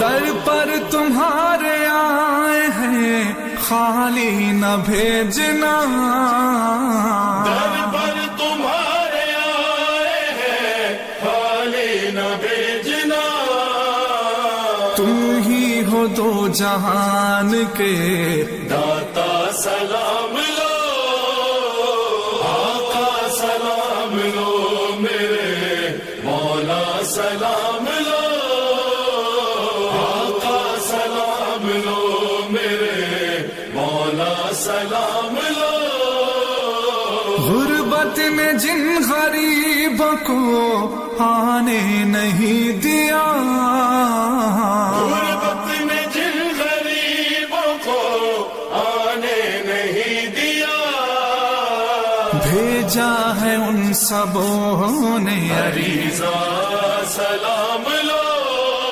در پر تمہارے آئے ہیں خالی نہ بھیجنا، در پر تمہارے آئے ہیں خالی نہ بھیجنا، تم ہی ہو دو جہان کے داتا سلام لو، آقا سلام لو، میرے مولا سلام لو، آقا سلام لو، میرے مولا سلام لو۔ غربت نے جن غریبوں کو آنے نہیں دیا، غربت نے جن غریبوں کو آنے نہیں دیا، بھیجا ہے ان سبوں نے عریضہ